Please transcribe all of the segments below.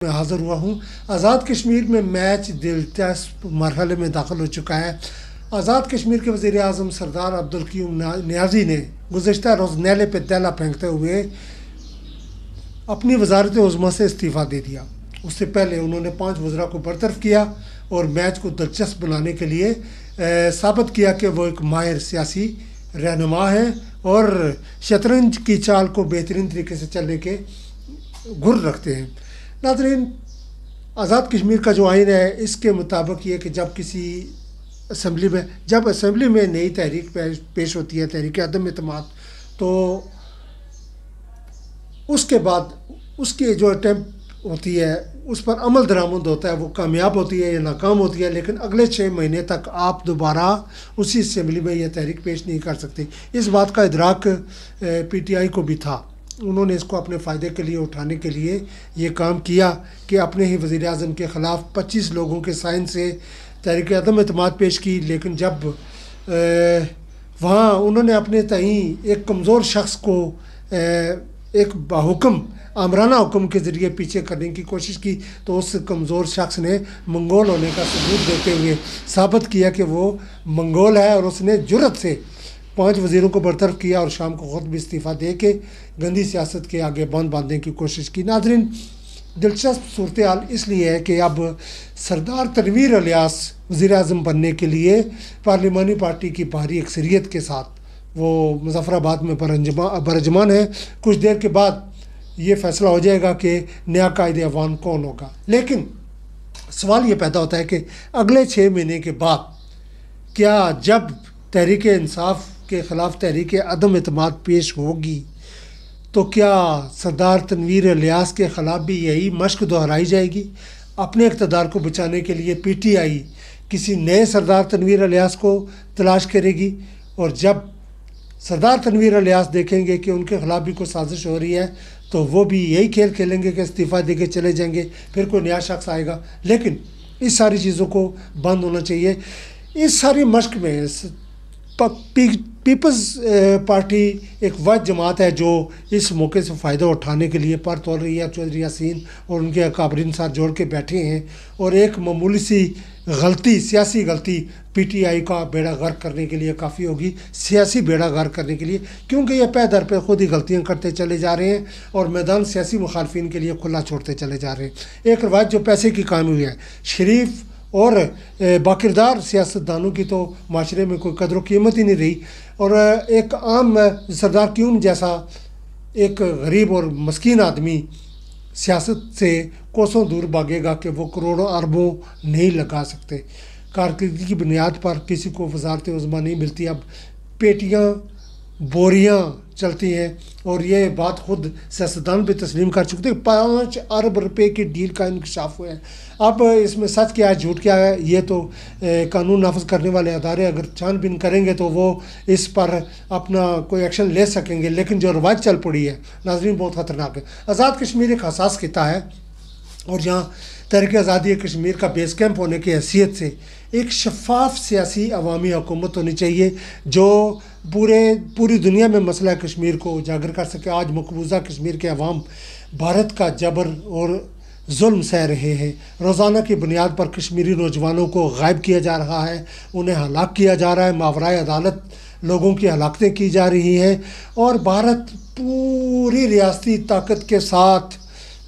میں حاضر ہوا ہوں۔ آزاد کشمیر میں میچ دلچسپ مرحلے میں داخل ہو چکا ہے۔ آزاد کشمیر کے وزیر اعظم سردار عبدالقیوم نیازی نے گزشتہ روز نیلے پہ تیلا پھینکتے ہوئے اپنی وزارت عظمیٰ سے استعفیٰ دے دیا۔ اس سے پہلے انہوں نے 5 وزراء کو برطرف کیا اور میچ کو دلچسپ بنانے کے لیے ثابت کیا کہ وہ ایک ماہر سیاسی رہنما ہیں اور شطرنج کی چال کو بہترین طریقے سے چلنے کے گر رکھتے ہیں۔ ناظرین، آزاد کشمیر کا جو آئین ہے اس کے مطابق یہ کہ جب اسمبلی میں نئی تحریک پیش ہوتی ہے، تحریک عدم اعتماد، تو اس کے بعد اس کی جو اٹیمپٹ ہوتی ہے اس پر عمل درآمد ہوتا ہے، وہ کامیاب ہوتی ہے یا ناکام ہوتی ہے، لیکن اگلے 6 مہینے تک آپ دوبارہ اسی اسمبلی میں یہ تحریک پیش نہیں کر سکتے۔ اس بات کا ادراک پی ٹی آئی کو بھی تھا۔ انہوں نے اس کو اپنے فائدے کے لیے اٹھانے کے لیے یہ کام کیا کہ اپنے ہی وزیر اعظم کے خلاف 25 لوگوں کے سائن سے تحریک عدم اعتماد پیش کی، لیکن جب وہاں انہوں نے اپنے تئیں ایک کمزور شخص کو ایک باحکم آمرانہ حکم کے ذریعے پیچھے کرنے کی کوشش کی تو اس کمزور شخص نے منگول ہونے کا ثبوت دیتے ہوئے ثابت کیا کہ وہ منگول ہے، اور اس نے جرأت سے 5 وزیروں کو برطرف کیا اور شام کو خود بھی استعفیٰ دے کے گندی سیاست کے آگے باندھ باندھنے کی کوشش کی۔ ناظرین، دلچسپ صورتحال اس لیے ہے کہ اب سردار تنویر الیاس وزیر اعظم بننے کے لیے پارلیمانی پارٹی کی بھاری اکثریت کے ساتھ وہ مظفر آباد میں برجمان ہے۔ کچھ دیر کے بعد یہ فیصلہ ہو جائے گا کہ نیا قائد عوام کون ہوگا، لیکن سوال یہ پیدا ہوتا ہے کہ اگلے 6 مہینے کے بعد کیا جب تحریک انصاف کے خلاف تحریک عدم اعتماد پیش ہوگی تو کیا سردار تنویر الیاس کے خلاف بھی یہی مشق دہرائی جائے گی؟ اپنے اقتدار کو بچانے کے لیے پی ٹی آئی کسی نئے سردار تنویر الیاس کو تلاش کرے گی، اور جب سردار تنویر الیاس دیکھیں گے کہ ان کے خلاف بھی کوئی سازش ہو رہی ہے تو وہ بھی یہی کھیل کھیلیں گے کہ استعفیٰ دے کے چلے جائیں گے، پھر کوئی نیا شخص آئے گا۔ لیکن اس ساری چیزوں کو بند ہونا چاہیے۔ اس ساری مشق میں پیپلز پارٹی ایک واحد جماعت ہے جو اس موقع سے فائدہ اٹھانے کے لیے پر تول رہی ہے۔ چودھری یاسین اور ان کے اکابرین ساتھ جوڑ کے بیٹھے ہیں، اور ایک معمولی سی غلطی، سیاسی غلطی پی ٹی آئی کا بیڑا غرق کرنے کے لیے کافی ہوگی، سیاسی بیڑا غرق کرنے کے لیے، کیونکہ یہ پے در پہ خود ہی غلطیاں کرتے چلے جا رہے ہیں اور میدان سیاسی مخالفین کے لیے کھلا چھوڑتے چلے جا رہے ہیں۔ ایک روایت جو پیسے کی قائم ہوئی ہے، شریف اور باکردار سیاستدانوں کی تو معاشرے میں کوئی قدر و قیمت ہی نہیں رہی، اور ایک عام سردار کیوم جیسا ایک غریب اور مسکین آدمی سیاست سے کوسوں دور بھاگے گا کہ وہ کروڑوں اربوں نہیں لگا سکتے۔ کارکردگی کی بنیاد پر کسی کو وزارت عظمیٰ نہیں ملتی، اب پیٹیاں بوریاں چلتی ہیں، اور یہ بات خود سیاستدان بھی تسلیم کر چکے تھے۔ 5 ارب روپے کی ڈیل کا انکشاف ہوا ہے۔ اب اس میں سچ کیا ہے جھوٹ کیا ہے یہ تو قانون نافذ کرنے والے ادارے اگر چھان بین کریں گے تو وہ اس پر اپنا کوئی ایکشن لے سکیں گے، لیکن جو روایت چل پڑی ہے ناظرین بہت خطرناک ہے۔ آزاد کشمیر ایک حساس خطہ ہے، اور یہاں تحریک آزادی کشمیر کا بیس کیمپ ہونے کی حیثیت سے ایک شفاف سیاسی عوامی حکومت ہونی چاہیے جو پوری دنیا میں مسئلہ کشمیر کو اجاگر کر سکے۔ آج مقبوضہ کشمیر کے عوام بھارت کا جبر اور ظلم سہ رہے ہیں۔ روزانہ کی بنیاد پر کشمیری نوجوانوں کو غائب کیا جا رہا ہے، انہیں ہلاک کیا جا رہا ہے، ماورائے عدالت لوگوں کی ہلاکتیں کی جا رہی ہیں، اور بھارت پوری ریاستی طاقت کے ساتھ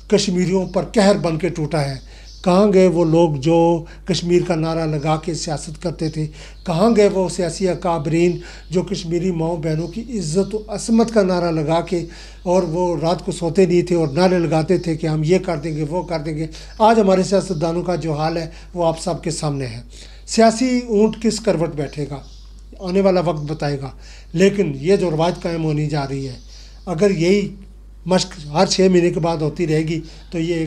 کشمیریوں پر قہر بن کے ٹوٹا ہے۔ کہاں گئے وہ لوگ جو کشمیر کا نعرہ لگا کے سیاست کرتے تھے؟ کہاں گئے وہ سیاسی اکابرین جو کشمیری ماؤں بہنوں کی عزت و عصمت کا نعرہ لگا کے، اور وہ رات کو سوتے نہیں تھے اور نعرے لگاتے تھے کہ ہم یہ کر دیں گے وہ کر دیں گے؟ آج ہمارے سیاستدانوں کا جو حال ہے وہ آپ سب کے سامنے ہے۔ سیاسی اونٹ کس کروٹ بیٹھے گا آنے والا وقت بتائے گا، لیکن یہ جو روایت قائم ہونی جا رہی ہے اگر یہی مشق ہر 6 مہینے کے بعد ہوتی رہے گی تو یہ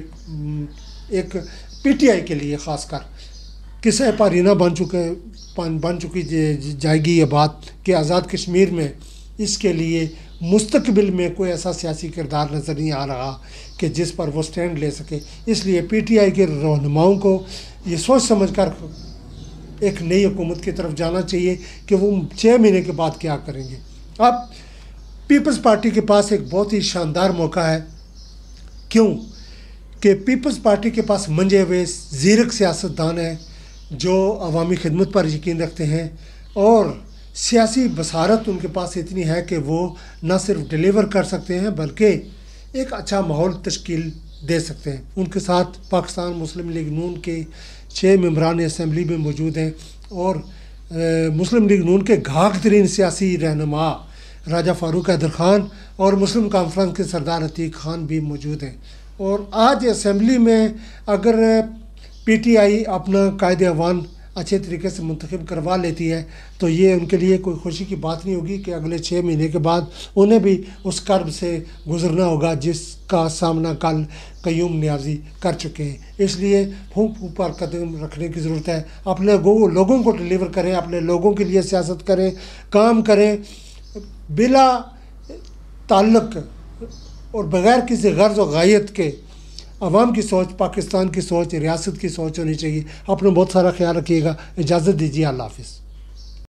ایک پی ٹی آئی کے لیے خاص کر قصہ پارینہ بن چکی جائے گی یہ بات کہ آزاد کشمیر میں اس کے لیے مستقبل میں کوئی ایسا سیاسی کردار نظر نہیں آ رہا کہ جس پر وہ سٹینڈ لے سکے۔ اس لیے پی ٹی آئی کے رہنماؤں کو یہ سوچ سمجھ کر ایک نئی حکومت کی طرف جانا چاہیے کہ وہ 6 مہینے کے بعد کیا کریں گے۔ اب پیپلز پارٹی کے پاس ایک بہت ہی شاندار موقع ہے۔ کیوں کہ پیپلز پارٹی کے پاس منجے ہوئے زیرک سیاستدان ہیں جو عوامی خدمت پر یقین رکھتے ہیں اور سیاسی بصارت ان کے پاس اتنی ہے کہ وہ نہ صرف ڈیلیور کر سکتے ہیں بلکہ ایک اچھا ماحول تشکیل دے سکتے ہیں۔ ان کے ساتھ پاکستان مسلم لیگ نون کے 6 ممبران اسمبلی میں موجود ہیں اور مسلم لیگ نون کے گھاگ ترین سیاسی رہنما راجہ فاروق حیدر خان اور مسلم کانفرنس کے سردار عتیق خان بھی موجود ہیں۔ اور آج اسمبلی میں اگر پی ٹی آئی اپنا قائد ایوان اچھے طریقے سے منتخب کروا لیتی ہے تو یہ ان کے لیے کوئی خوشی کی بات نہیں ہوگی کہ اگلے 6 مہینے کے بعد انہیں بھی اس کرب سے گزرنا ہوگا جس کا سامنا کل قیوم نیازی کر چکے ہیں۔ اس لیے پھونک پھونک پر قدم رکھنے کی ضرورت ہے، اپنے لوگوں کو ڈیلیور کریں، اپنے لوگوں کے لیے سیاست کریں، کام کریں، بلا تعلق اور بغیر کسی غرض و غایت کے۔ عوام کی سوچ، پاکستان کی سوچ، ریاست کی سوچ ہونی چاہیے۔ اپنا بہت سارا خیال رکھیے گا، اجازت دیجیے، اللہ حافظ۔